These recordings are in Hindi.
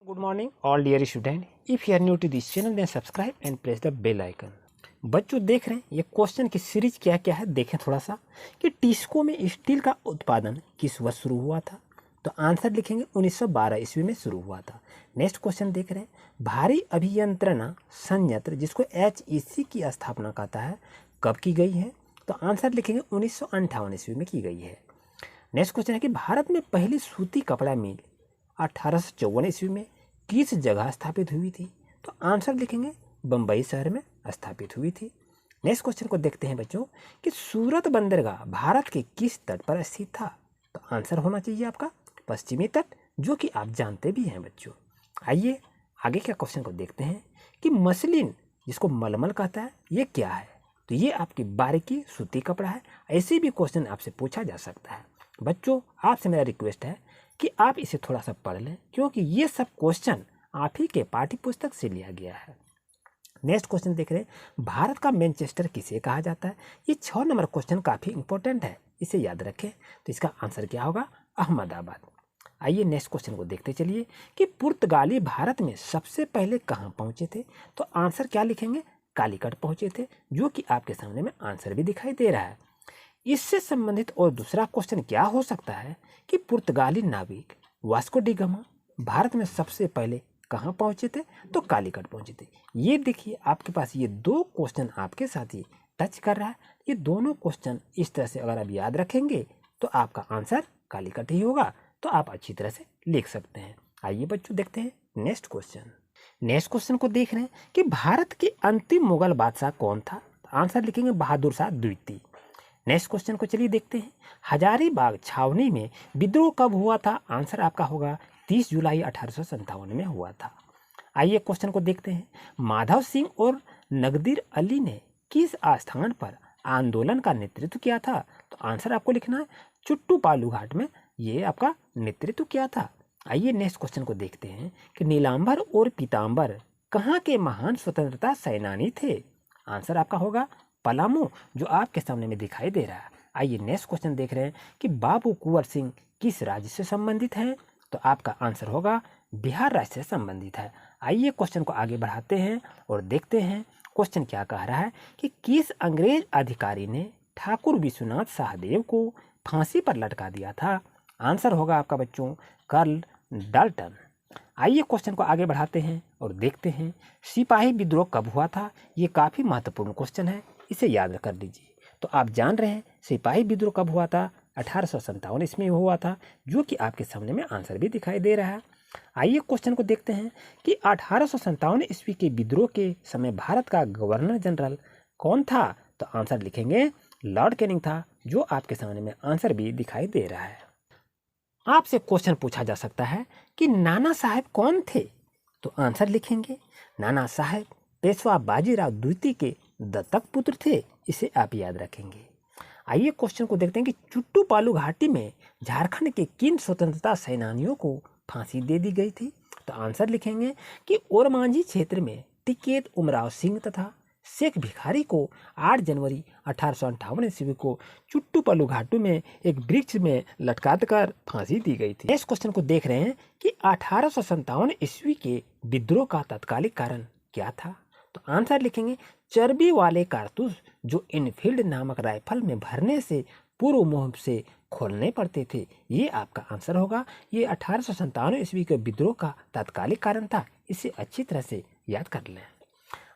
Good morning all dear student. If you are new to this channel then subscribe and press the bell icon. बच्चों देख रहे हैं ये क्वेश्चन की सीरीज क्या क्या है, देखें थोड़ा सा कि टिस्को में स्टील का उत्पादन किस वर्ष शुरू हुआ था। तो आंसर लिखेंगे 1912 ईस्वी में शुरू हुआ था। नेक्स्ट क्वेश्चन देख रहे हैं भारी अभियंत्रणा संयंत्र जिसको HEC की स्थापना कहता है कब की गई है। तो आंसर लिखेंगे 1958 ईस्वी में की गई है। नेक्स्ट क्वेश्चन है कि भारत में पहली सूती कपड़ा मिल 1854 ईस्वी में किस जगह स्थापित हुई थी। तो आंसर लिखेंगे बम्बई शहर में स्थापित हुई थी। नेक्स्ट क्वेश्चन को देखते हैं बच्चों कि सूरत बंदरगाह भारत के किस तट पर स्थित था। तो आंसर होना चाहिए आपका पश्चिमी तट, जो कि आप जानते भी हैं बच्चों। आइए आगे के क्वेश्चन को देखते हैं कि मसलिन जिसको मलमल कहता है ये क्या है। तो ये आपकी बारीकी सूती कपड़ा है। ऐसे भी क्वेश्चन आपसे पूछा जा सकता है। बच्चों आपसे मेरा रिक्वेस्ट है कि आप इसे थोड़ा सा पढ़ लें, क्योंकि ये सब क्वेश्चन आप ही के पाठ्य पुस्तक से लिया गया है। नेक्स्ट क्वेश्चन देख रहे हैं भारत का मैनचेस्टर किसे कहा जाता है। ये 6 नंबर क्वेश्चन काफ़ी इंपॉर्टेंट है, इसे याद रखें। तो इसका आंसर क्या होगा अहमदाबाद। आइए नेक्स्ट क्वेश्चन को देखते चलिए कि पुर्तगाली भारत में सबसे पहले कहाँ पहुँचे थे। तो आंसर क्या लिखेंगे कालीकट पहुँचे थे, जो कि आपके सामने में आंसर भी दिखाई दे रहा है। इससे संबंधित और दूसरा क्वेश्चन क्या हो सकता है कि पुर्तगाली नाविक वास्को डी गामा भारत में सबसे पहले कहाँ पहुँचे थे। तो कालीकट पहुँचे थे। ये देखिए आपके पास ये 2 क्वेश्चन आपके साथ ही टच कर रहा है। ये दोनों क्वेश्चन इस तरह से अगर आप याद रखेंगे तो आपका आंसर कालीकट ही होगा। तो आप अच्छी तरह से लिख सकते हैं। आइए बच्चों देखते हैं नेक्स्ट क्वेश्चन। नेक्स्ट क्वेश्चन को देख रहे हैं कि भारत के अंतिम मुगल बादशाह कौन था। तो आंसर लिखेंगे बहादुर शाह द्वितीय। नेक्स्ट क्वेश्चन को चलिए देखते हैं हजारीबाग छावनी में विद्रोह कब हुआ था। आंसर आपका होगा 30 जुलाई 1857 में हुआ था। आइए क्वेश्चन को देखते हैं माधव सिंह और नगदीर अली ने किस स्थान पर आंदोलन का नेतृत्व किया था। तो आंसर आपको लिखना है चुट्टू पालू घाट में ये आपका नेतृत्व किया था। आइए नेक्स्ट क्वेश्चन को देखते हैं कि नीलांबर और पीताम्बर कहाँ के महान स्वतंत्रता सेनानी थे। आंसर आपका होगा पलामू, जो आपके सामने में दिखाई दे रहा है। आइए नेक्स्ट क्वेश्चन देख रहे हैं कि बाबू कुंवर सिंह किस राज्य से संबंधित हैं। तो आपका आंसर होगा बिहार राज्य से संबंधित है। आइए क्वेश्चन को आगे बढ़ाते हैं और देखते हैं क्वेश्चन क्या कह रहा है कि किस अंग्रेज अधिकारी ने ठाकुर विश्वनाथ सहदेव को फांसी पर लटका दिया था। आंसर होगा आपका बच्चों कर्ल डाल्टन। आइए क्वेश्चन को आगे बढ़ाते हैं और देखते हैं सिपाही विद्रोह कब हुआ था। ये काफ़ी महत्वपूर्ण क्वेश्चन है, इसे याद कर लीजिए। तो आप जान रहे हैं सिपाही विद्रोह कब हुआ था 1857 ईस्वी में हुआ था, जो कि आपके सामने में आंसर भी दिखाई दे रहा है। आइए क्वेश्चन को देखते हैं कि 1857 ईस्वी के विद्रोह के समय भारत का गवर्नर जनरल कौन था। तो आंसर लिखेंगे लॉर्ड कैनिंग था, जो आपके सामने में आंसर भी दिखाई दे रहा है। आपसे क्वेश्चन पूछा जा सकता है कि नाना साहब कौन थे। तो आंसर लिखेंगे नाना साहब पेशवा बाजीराव द्वितीय के दत्तक पुत्र थे, इसे आप याद रखेंगे। आइए क्वेश्चन को देखते हैं कि चुट्टू पालू घाटी में झारखंड के किन स्वतंत्रता सेनानियों को फांसी दे दी गई थी। तो आंसर लिखेंगे कि ओरमांझी क्षेत्र में टिकैत उमराव सिंह तथा शेख भिखारी को 8 जनवरी 1858 ईस्वी को चुट्टू पालू घाटू में एक वृक्ष में लटका कर फांसी दी गई थी। इस क्वेश्चन को देख रहे हैं कि 1857 ईस्वी के विद्रोह का तत्कालिक कारण क्या था। तो आंसर लिखेंगे चर्बी वाले कारतूस जो इनफील्ड नामक राइफल में भरने से पूर्व मुंह से खोलने पड़ते थे। ये आपका आंसर होगा। ये 1857 ईस्वी के विद्रोह का तत्कालिक कारण था, इसे अच्छी तरह से याद कर लें।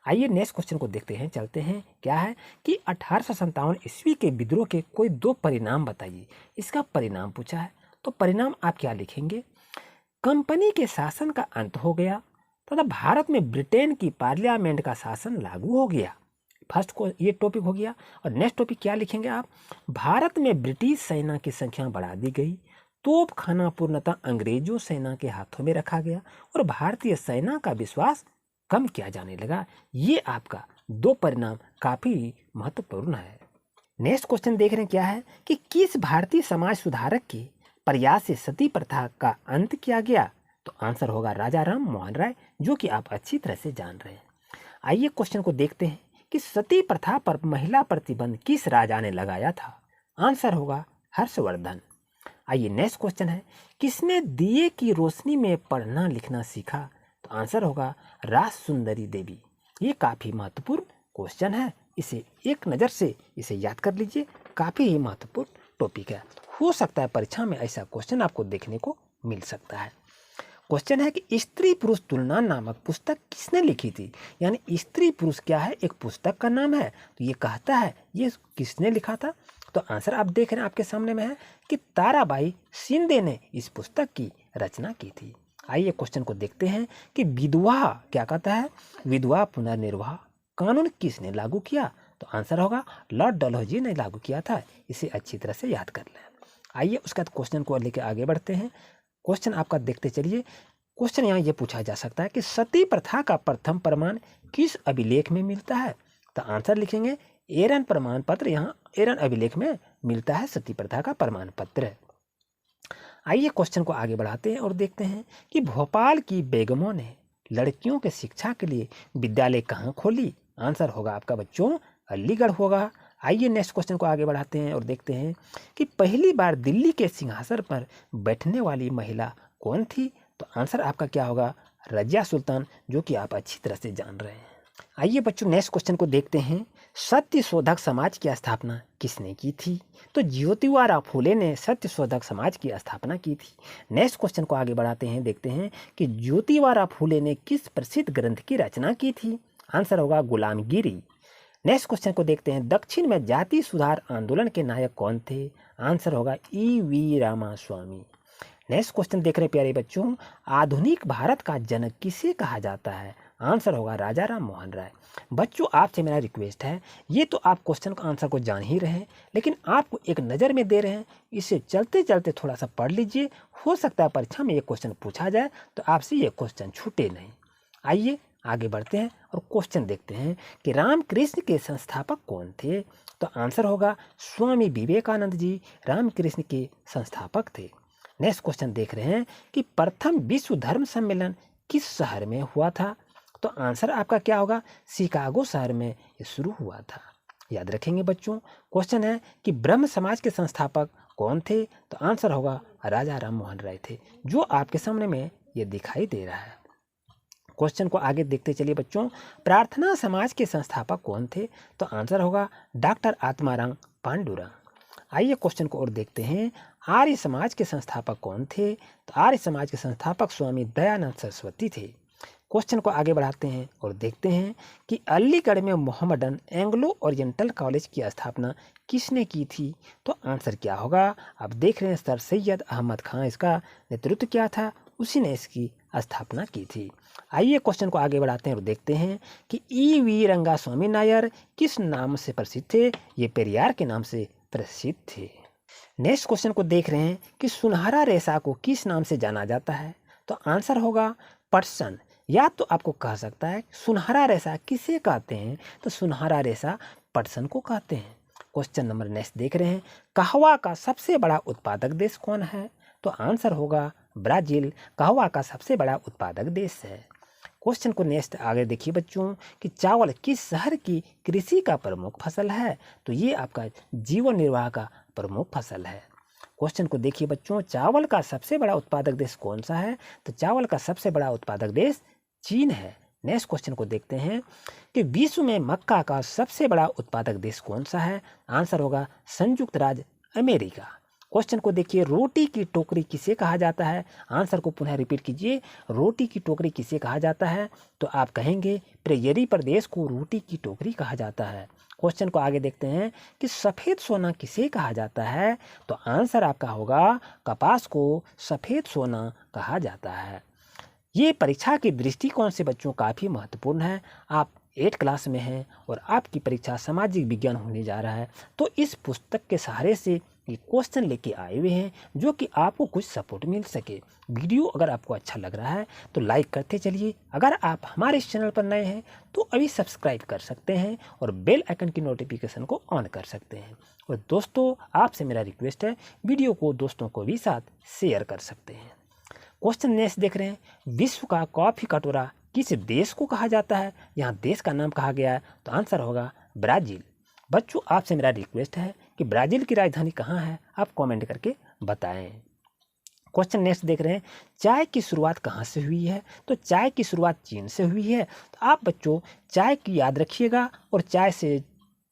आइए नेक्स्ट क्वेश्चन को देखते हैं, चलते हैं। क्या है कि 1857 ईस्वी के विद्रोह के कोई 2 परिणाम बताइए। इसका परिणाम पूछा है, तो परिणाम आप क्या लिखेंगे कंपनी के शासन का अंत हो गया तथा भारत में ब्रिटेन की पार्लियामेंट का शासन लागू हो गया। फर्स्ट को ये टॉपिक हो गया। और नेक्स्ट टॉपिक क्या लिखेंगे आप भारत में ब्रिटिश सेना की संख्या बढ़ा दी गई, तोप खाना पूर्णतः अंग्रेजों सेना के हाथों में रखा गया और भारतीय सेना का विश्वास कम किया जाने लगा। ये आपका 2 परिणाम काफ़ी महत्वपूर्ण है। नेक्स्ट क्वेश्चन देख रहे हैं क्या है कि किस भारतीय समाज सुधारक के प्रयास से सती प्रथा का अंत किया गया। तो आंसर होगा राजा राम मोहन राय, जो कि आप अच्छी तरह से जान रहे हैं। आइए क्वेश्चन को देखते हैं कि सती प्रथा पर महिला प्रतिबंध किस राजा ने लगाया था। आंसर होगा हर्षवर्धन। आइए नेक्स्ट क्वेश्चन है, किसने दिए की रोशनी में पढ़ना लिखना सीखा? तो आंसर होगा रास सुंदरी देवी। ये काफ़ी महत्वपूर्ण क्वेश्चन है, इसे एक नज़र से इसे याद कर लीजिए, काफ़ी ही महत्वपूर्ण टॉपिक है। हो सकता है परीक्षा में ऐसा क्वेश्चन आपको देखने को मिल सकता है। क्वेश्चन है कि स्त्री पुरुष तुलना नामक पुस्तक किसने लिखी थी? यानी स्त्री पुरुष क्या है, एक पुस्तक का नाम है, तो ये कहता है ये किसने लिखा था? तो आंसर आप देख रहे हैं आपके सामने में है कि ताराबाई शिंदे ने इस पुस्तक की रचना की थी। आइए क्वेश्चन को देखते हैं कि विधवा क्या कहता है, विधवा पुनर्निर्वाह कानून किसने लागू किया? तो आंसर होगा लॉर्ड डलहौजी ने लागू किया था। इसे अच्छी तरह से याद कर लें। आइए उसके बाद क्वेश्चन को लेकर आगे बढ़ते हैं। क्वेश्चन आपका देखते चलिए। क्वेश्चन यहाँ ये पूछा जा सकता है कि सती प्रथा का प्रथम प्रमाण किस अभिलेख में मिलता है? तो आंसर लिखेंगे एरन प्रमाण पत्र। यहाँ एरन अभिलेख में मिलता है सती प्रथा का प्रमाण पत्र। आइए क्वेश्चन को आगे बढ़ाते हैं और देखते हैं कि भोपाल की बेगमों ने लड़कियों के शिक्षा के लिए विद्यालय कहाँ खोली? आंसर होगा आपका बच्चों अलीगढ़ होगा। आइए नेक्स्ट क्वेश्चन को आगे बढ़ाते हैं और देखते हैं कि पहली बार दिल्ली के सिंहासन पर बैठने वाली महिला कौन थी? तो आंसर आपका क्या होगा रजिया सुल्तान, जो कि आप अच्छी तरह से जान रहे हैं। आइए बच्चों नेक्स्ट क्वेश्चन को देखते हैं, सत्य शोधक समाज की स्थापना किसने की थी? तो ज्योतिबा फुले ने सत्य शोधक समाज की स्थापना की थी। नेक्स्ट क्वेश्चन को आगे बढ़ाते हैं, देखते हैं कि ज्योतिबा फुले ने किस प्रसिद्ध ग्रंथ की रचना की थी? आंसर होगा गुलामगिरी। नेक्स्ट क्वेश्चन को देखते हैं, दक्षिण में जाति सुधार आंदोलन के नायक कौन थे? आंसर होगा ई.वी. रामास्वामी। नेक्स्ट क्वेश्चन देख रहे प्यारे बच्चों, आधुनिक भारत का जनक किसे कहा जाता है? आंसर होगा राजा राम मोहन राय। बच्चों आपसे मेरा रिक्वेस्ट है, ये तो आप क्वेश्चन का आंसर को जान ही रहे हैं, लेकिन आपको एक नज़र में दे रहे हैं, इसे चलते चलते थोड़ा सा पढ़ लीजिए। हो सकता है परीक्षा में ये क्वेश्चन पूछा जाए तो आपसे ये क्वेश्चन छूटे नहीं। आइए आगे बढ़ते हैं और क्वेश्चन देखते हैं कि रामकृष्ण के संस्थापक कौन थे? तो आंसर होगा स्वामी विवेकानंद जी रामकृष्ण के संस्थापक थे। नेक्स्ट क्वेश्चन देख रहे हैं कि प्रथम विश्व धर्म सम्मेलन किस शहर में हुआ था? तो आंसर आपका क्या होगा शिकागो शहर में ये शुरू हुआ था। याद रखेंगे बच्चों। क्वेश्चन है कि ब्रह्म समाज के संस्थापक कौन थे? तो आंसर होगा राजा राम मोहन राय थे, जो आपके सामने में ये दिखाई दे रहा है। क्वेश्चन को आगे देखते चलिए बच्चों, प्रार्थना समाज के संस्थापक कौन थे? तो आंसर होगा डॉक्टर आत्माराम पांडुरंग। आइए क्वेश्चन को और देखते हैं, आर्य समाज के संस्थापक कौन थे? तो आर्य समाज के संस्थापक स्वामी दयानंद सरस्वती थे। क्वेश्चन को आगे बढ़ाते हैं और देखते हैं कि अलीगढ़ में मोहम्मडन एंग्लो ओरिएंटल कॉलेज की स्थापना किसने की थी? तो आंसर क्या होगा आप देख रहे हैं सर सैयद अहमद खां इसका नेतृत्व किया था, उसी ने इसकी स्थापना की थी। आइए क्वेश्चन को आगे बढ़ाते हैं और देखते हैं कि ई.वी. रंगास्वामी नायर किस नाम से प्रसिद्ध थे? ये पेरियार के नाम से प्रसिद्ध थे। नेक्स्ट क्वेश्चन को देख रहे हैं कि सुनहरा रेशा को किस नाम से जाना जाता है? तो आंसर होगा पटसन। या तो आपको कह सकता है सुनहरा रेशा किसे कहते हैं? तो सुनहरा रेशा पटसन को कहते हैं। क्वेश्चन नंबर नेक्स्ट देख रहे हैं, कहवा का सबसे बड़ा उत्पादक देश कौन है? तो आंसर होगा ब्राजील कहवा का सबसे बड़ा उत्पादक देश है। क्वेश्चन को नेक्स्ट आगे देखिए बच्चों कि चावल किस शहर की कृषि का प्रमुख फसल है? तो ये आपका जीवन निर्वाह का प्रमुख फसल है। क्वेश्चन को देखिए बच्चों, चावल का सबसे बड़ा उत्पादक देश कौन सा है? तो चावल का सबसे बड़ा उत्पादक देश चीन है। नेक्स्ट क्वेश्चन को देखते हैं कि विश्व में मक्का का सबसे बड़ा उत्पादक देश कौन सा है? आंसर होगा संयुक्त राज्य अमेरिका। क्वेश्चन को देखिए, रोटी की टोकरी किसे कहा जाता है? आंसर को पुनः रिपीट कीजिए, रोटी की टोकरी किसे कहा जाता है? तो आप कहेंगे प्रेयरी प्रदेश को रोटी की टोकरी कहा जाता है। क्वेश्चन को आगे देखते हैं कि सफ़ेद सोना किसे कहा जाता है? तो आंसर आपका होगा कपास को सफ़ेद सोना कहा जाता है। ये परीक्षा की दृष्टिकोण से बच्चों काफ़ी महत्वपूर्ण है। आप 8 क्लास में हैं और आपकी परीक्षा सामाजिक विज्ञान होने जा रहा है, तो इस पुस्तक के सहारे से ये क्वेश्चन लेके आए हुए हैं जो कि आपको कुछ सपोर्ट मिल सके। वीडियो अगर आपको अच्छा लग रहा है तो लाइक करते चलिए। अगर आप हमारे इस चैनल पर नए हैं तो अभी सब्सक्राइब कर सकते हैं और बेल आइकन की नोटिफिकेशन को ऑन कर सकते हैं। और दोस्तों आपसे मेरा रिक्वेस्ट है, वीडियो को दोस्तों को भी साथ शेयर कर सकते हैं। क्वेश्चन नेक्स्ट देख रहे हैं, विश्व का कॉफ़ी कटोरा किस देश को कहा जाता है? यहाँ देश का नाम कहा गया है, तो आंसर होगा ब्राज़ील। बच्चों आपसे मेरा रिक्वेस्ट है कि ब्राज़ील की राजधानी कहाँ है? आप कमेंट करके बताएं। क्वेश्चन नेक्स्ट देख रहे हैं, चाय की शुरुआत कहाँ से हुई है? तो चाय की शुरुआत चीन से हुई है। तो आप बच्चों चाय की याद रखिएगा, और चाय से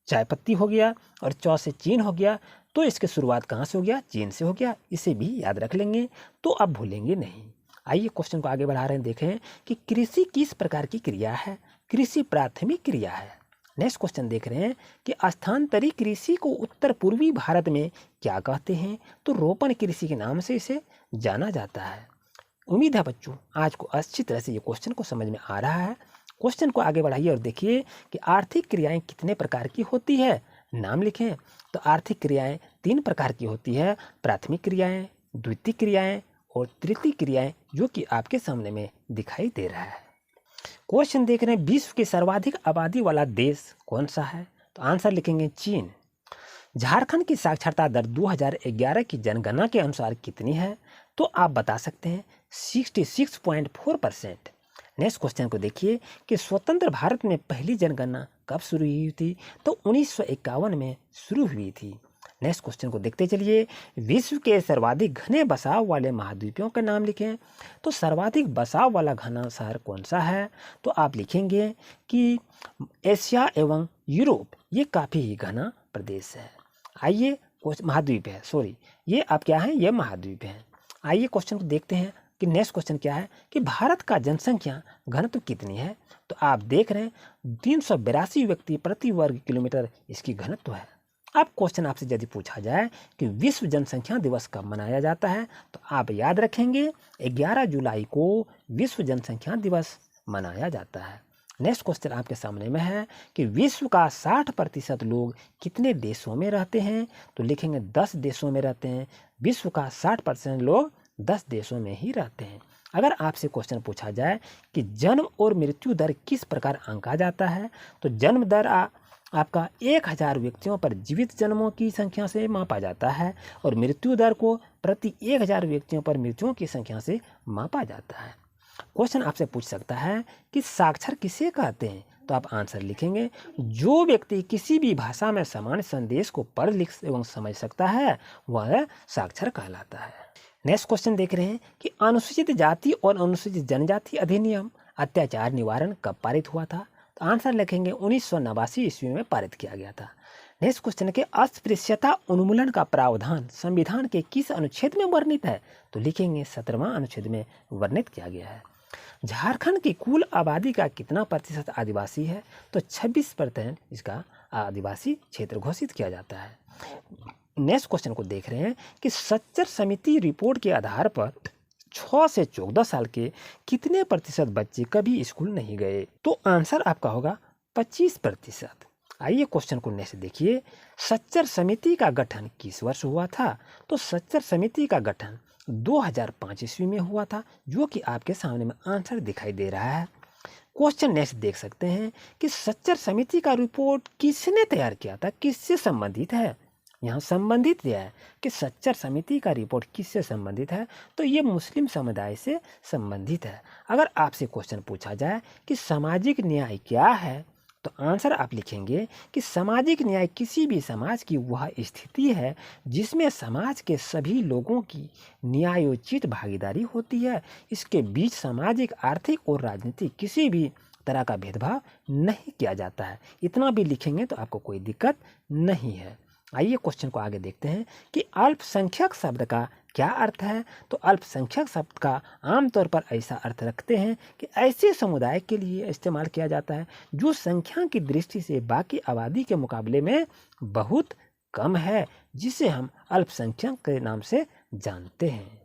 चाय पत्ती हो गया और चौ से चीन हो गया, तो इसकी शुरुआत कहाँ से हो गया? चीन से हो गया। इसे भी याद रख लेंगे तो आप भूलेंगे नहीं। आइए क्वेश्चन को आगे बढ़ा रहे हैं, देखें कि कृषि किस प्रकार की क्रिया है? कृषि प्राथमिक क्रिया है। नेक्स्ट क्वेश्चन देख रहे हैं कि स्थानांतरी कृषि को उत्तर पूर्वी भारत में क्या कहते हैं? तो रोपण कृषि के नाम से इसे जाना जाता है। उम्मीद है बच्चों आज को अच्छी तरह से ये क्वेश्चन को समझ में आ रहा है। क्वेश्चन को आगे बढ़ाइए और देखिए कि आर्थिक क्रियाएं कितने प्रकार की होती है, नाम लिखें। तो आर्थिक क्रियाएं 3 प्रकार की होती है, प्राथमिक क्रियाएं, द्वितीयक क्रियाएं और तृतीयक क्रियाएं, जो कि आपके सामने में दिखाई दे रहा है। क्वेश्चन देख रहे हैं, विश्व के सर्वाधिक आबादी वाला देश कौन सा है? तो आंसर लिखेंगे चीन। झारखंड की साक्षरता दर 2011 की जनगणना के अनुसार कितनी है? तो आप बता सकते हैं 66.4%। नेक्स्ट क्वेश्चन को देखिए कि स्वतंत्र भारत में पहली जनगणना कब शुरू हुई थी? तो 1951 में शुरू हुई थी। नेक्स्ट क्वेश्चन को देखते चलिए, विश्व के सर्वाधिक घने बसाव वाले महाद्वीपों का नाम लिखें। तो सर्वाधिक बसाव वाला घना शहर कौन सा है? तो आप लिखेंगे कि एशिया एवं यूरोप ये काफ़ी ही घना प्रदेश है। आइए महाद्वीप है, सॉरी ये आप क्या है, ये महाद्वीप है। आइए क्वेश्चन को देखते हैं कि नेक्स्ट क्वेश्चन क्या है कि भारत का जनसंख्या घनत्व कितनी है? तो आप देख रहे हैं 382 व्यक्ति प्रति वर्ग किलोमीटर इसकी घनत्व है। अब क्वेश्चन आपसे यदि पूछा जाए कि विश्व जनसंख्या दिवस कब मनाया जाता है? तो आप याद रखेंगे 11 जुलाई को विश्व जनसंख्या दिवस मनाया जाता है। नेक्स्ट क्वेश्चन आपके सामने में है कि विश्व का 60% लोग कितने देशों में रहते हैं? तो लिखेंगे 10 देशों में रहते हैं। विश्व का 60% लोग 10 देशों में ही रहते हैं। अगर आपसे क्वेश्चन पूछा जाए कि जन्म और मृत्यु दर किस प्रकार आंका जाता है? तो जन्म दर आपका 1000 व्यक्तियों पर जीवित जन्मों की संख्या से मापा जाता है, और मृत्यु दर को प्रति 1000 व्यक्तियों पर मृत्युओं की संख्या से मापा जाता है। क्वेश्चन आपसे पूछ सकता है कि साक्षर किसे कहते हैं? तो आप आंसर लिखेंगे, जो व्यक्ति किसी भी भाषा में सामान्य संदेश को पढ़ लिख एवं समझ सकता है वह साक्षर कहलाता है। नेक्स्ट क्वेश्चन देख रहे हैं कि अनुसूचित जाति और अनुसूचित जनजाति अधिनियम अत्याचार निवारण कब पारित हुआ था? तो आंसर लिखेंगे 1989 ईस्वी में पारित किया गया था। नेक्स्ट क्वेश्चन के अस्पृश्यता उन्मूलन का प्रावधान संविधान के किस अनुच्छेद में वर्णित है? तो लिखेंगे 17वां अनुच्छेद में वर्णित किया गया है। झारखंड की कुल आबादी का कितना प्रतिशत आदिवासी है? तो 26% इसका आदिवासी क्षेत्र घोषित किया जाता है। नेक्स्ट क्वेश्चन को देख रहे हैं कि सच्चर समिति रिपोर्ट के आधार पर 6 से 14 साल के कितने प्रतिशत बच्चे कभी स्कूल नहीं गए? तो आंसर आपका होगा 25%। आइए क्वेश्चन को नेक्स्ट देखिए, सच्चर समिति का गठन किस वर्ष हुआ था? तो सच्चर समिति का गठन 2005 ईस्वी में हुआ था, जो कि आपके सामने में आंसर दिखाई दे रहा है। क्वेश्चन नेक्स्ट देख सकते हैं कि सच्चर समिति का रिपोर्ट किसने तैयार किया था, किससे संबंधित है? यहाँ संबंधित दिया है कि सच्चर समिति का रिपोर्ट किससे संबंधित है? तो ये मुस्लिम समुदाय से संबंधित है। अगर आपसे क्वेश्चन पूछा जाए कि सामाजिक न्याय क्या है? तो आंसर आप लिखेंगे कि सामाजिक न्याय किसी भी समाज की वह स्थिति है जिसमें समाज के सभी लोगों की न्यायोचित भागीदारी होती है। इसके बीच सामाजिक, आर्थिक और राजनीतिक किसी भी तरह का भेदभाव नहीं किया जाता है। इतना भी लिखेंगे तो आपको कोई दिक्कत नहीं है। आइए क्वेश्चन को आगे देखते हैं कि अल्पसंख्यक शब्द का क्या अर्थ है? तो अल्पसंख्यक शब्द का आमतौर पर ऐसा अर्थ रखते हैं कि ऐसे समुदाय के लिए इस्तेमाल किया जाता है जो संख्या की दृष्टि से बाकी आबादी के मुकाबले में बहुत कम है, जिसे हम अल्पसंख्यक के नाम से जानते हैं।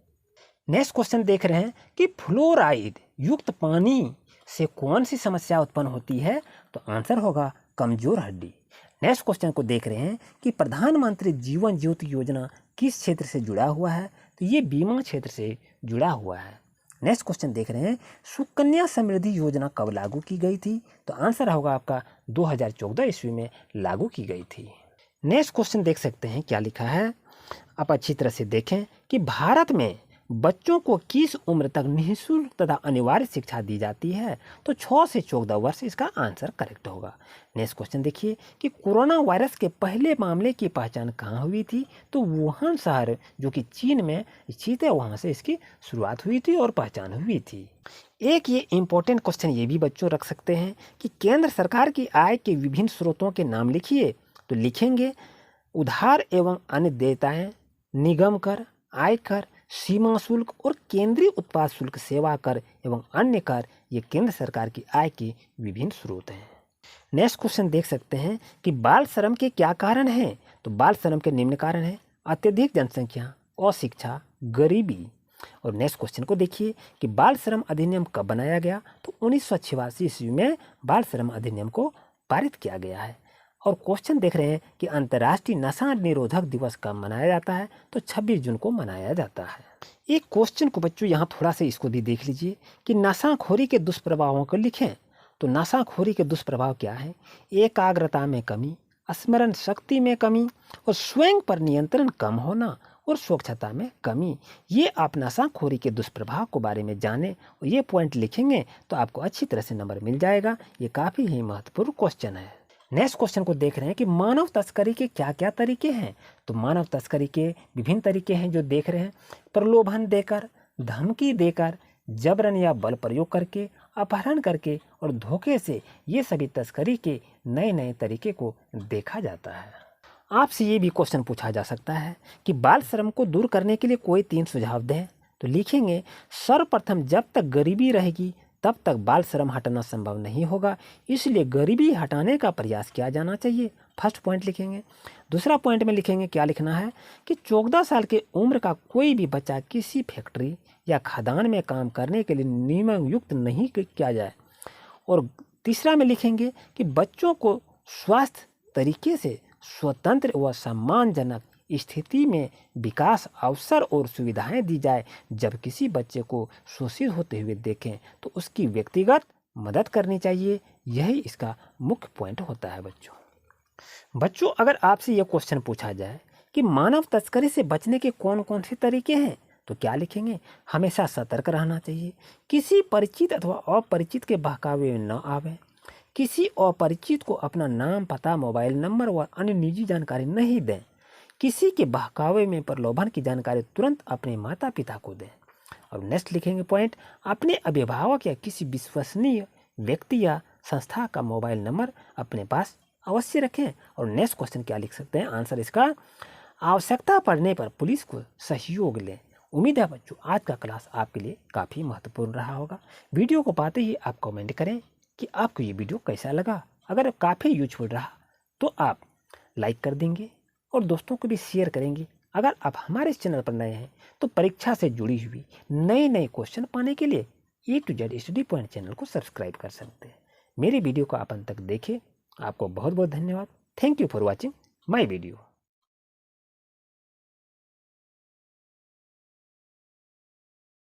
नेक्स्ट क्वेश्चन देख रहे हैं कि फ्लोराइड युक्त पानी से कौन सी समस्या उत्पन्न होती है? तो आंसर होगा कमजोर हड्डी। नेक्स्ट क्वेश्चन को देख रहे हैं कि प्रधानमंत्री जीवन ज्योति योजना किस क्षेत्र से जुड़ा हुआ है? तो ये बीमा क्षेत्र से जुड़ा हुआ है। नेक्स्ट क्वेश्चन देख रहे हैं सुकन्या समृद्धि योजना कब लागू की गई थी? तो आंसर होगा आपका 2014 ईस्वी में लागू की गई थी। नेक्स्ट क्वेश्चन देख सकते हैं क्या लिखा है, आप अच्छी तरह से देखें कि भारत में बच्चों को किस उम्र तक निःशुल्क तथा अनिवार्य शिक्षा दी जाती है? तो 6 से 14 वर्ष इसका आंसर करेक्ट होगा। नेक्स्ट क्वेश्चन देखिए कि कोरोना वायरस के पहले मामले की पहचान कहाँ हुई थी? तो वुहान शहर जो कि चीन में स्थित है, वहाँ से इसकी शुरुआत हुई थी और पहचान हुई थी। एक ये इम्पोर्टेंट क्वेश्चन ये भी बच्चों रख सकते हैं कि केंद्र सरकार की आय के विभिन्न स्रोतों के नाम लिखिए। तो लिखेंगे उधार एवं अन्य देयताएं, निगम कर, आयकर, सीमा शुल्क और केंद्रीय उत्पाद शुल्क, सेवा कर एवं अन्य कर, ये केंद्र सरकार की आय के विभिन्न स्रोत हैं। नेक्स्ट क्वेश्चन देख सकते हैं कि बाल श्रम के क्या कारण हैं? तो बाल श्रम के निम्न कारण हैं: अत्यधिक जनसंख्या, अशिक्षा, गरीबी। और नेक्स्ट क्वेश्चन को देखिए कि बाल श्रम अधिनियम कब बनाया गया? तो 1986 ईस्वी में बाल श्रम अधिनियम को पारित किया गया है। और क्वेश्चन देख रहे हैं कि अंतर्राष्ट्रीय नशा निरोधक दिवस कब मनाया जाता है? तो 26 जून को मनाया जाता है। एक क्वेश्चन को बच्चों यहाँ थोड़ा सा इसको भी देख लीजिए कि नशाखोरी के दुष्प्रभावों को लिखें। तो नशाखोरी के दुष्प्रभाव क्या है? एकाग्रता में कमी, स्मरण शक्ति में कमी और स्वयं पर नियंत्रण कम होना और स्वच्छता में कमी। ये आप नशाखोरी के दुष्प्रभाव के बारे में जाने और ये पॉइंट लिखेंगे तो आपको अच्छी तरह से नंबर मिल जाएगा। ये काफ़ी ही महत्वपूर्ण क्वेश्चन है। नेक्स्ट क्वेश्चन को देख रहे हैं कि मानव तस्करी के क्या क्या तरीके हैं? तो मानव तस्करी के विभिन्न तरीके हैं जो देख रहे हैं: प्रलोभन देकर, धमकी देकर, जबरन या बल प्रयोग करके, अपहरण करके और धोखे से। ये सभी तस्करी के नए नए तरीके को देखा जाता है। आपसे ये भी क्वेश्चन पूछा जा सकता है कि बाल श्रम को दूर करने के लिए कोई 3 सुझाव दें। तो लिखेंगे सर्वप्रथम जब तक गरीबी रहेगी तब तक बाल श्रम हटाना संभव नहीं होगा, इसलिए गरीबी हटाने का प्रयास किया जाना चाहिए। फर्स्ट पॉइंट लिखेंगे। दूसरा पॉइंट में लिखेंगे, क्या लिखना है कि 14 साल की उम्र का कोई भी बच्चा किसी फैक्ट्री या खदान में काम करने के लिए नियमयुक्त नहीं किया जाए। और तीसरा में लिखेंगे कि बच्चों को स्वास्थ्य तरीके से स्वतंत्र व सम्मानजनक स्थिति में विकास अवसर और सुविधाएं दी जाए। जब किसी बच्चे को शोषित होते हुए देखें तो उसकी व्यक्तिगत मदद करनी चाहिए। यही इसका मुख्य पॉइंट होता है। बच्चों अगर आपसे यह क्वेश्चन पूछा जाए कि मानव तस्करी से बचने के कौन कौन से तरीके हैं, तो क्या लिखेंगे? हमेशा सतर्क रहना चाहिए, किसी परिचित अथवा अपरिचित के बहकावे में न आवे, किसी अपरिचित को अपना नाम, पता, मोबाइल नंबर व अन्य निजी जानकारी नहीं दें, किसी के बहकावे में प्रलोभन की जानकारी तुरंत अपने माता पिता को दें। और नेक्स्ट लिखेंगे पॉइंट, अपने अभिभावक या किसी विश्वसनीय व्यक्ति या संस्था का मोबाइल नंबर अपने पास अवश्य रखें। और नेक्स्ट क्वेश्चन क्या लिख सकते हैं? आंसर इसका, आवश्यकता पड़ने पर पुलिस को सहयोग लें। उम्मीद है बच्चों आज का क्लास आपके लिए काफ़ी महत्वपूर्ण रहा होगा। वीडियो को पाते ही आप कमेंट करें कि आपको ये वीडियो कैसा लगा। अगर काफ़ी यूजफुल रहा तो आप लाइक कर देंगे और दोस्तों को भी शेयर करेंगे। अगर आप हमारे इस चैनल पर नए हैं तो परीक्षा से जुड़ी हुई नए नए क्वेश्चन पाने के लिए A to Z study point channel को सब्सक्राइब कर सकते हैं। मेरी वीडियो को आप अंत तक देखें। आपको बहुत बहुत धन्यवाद। Thank you for watching my video.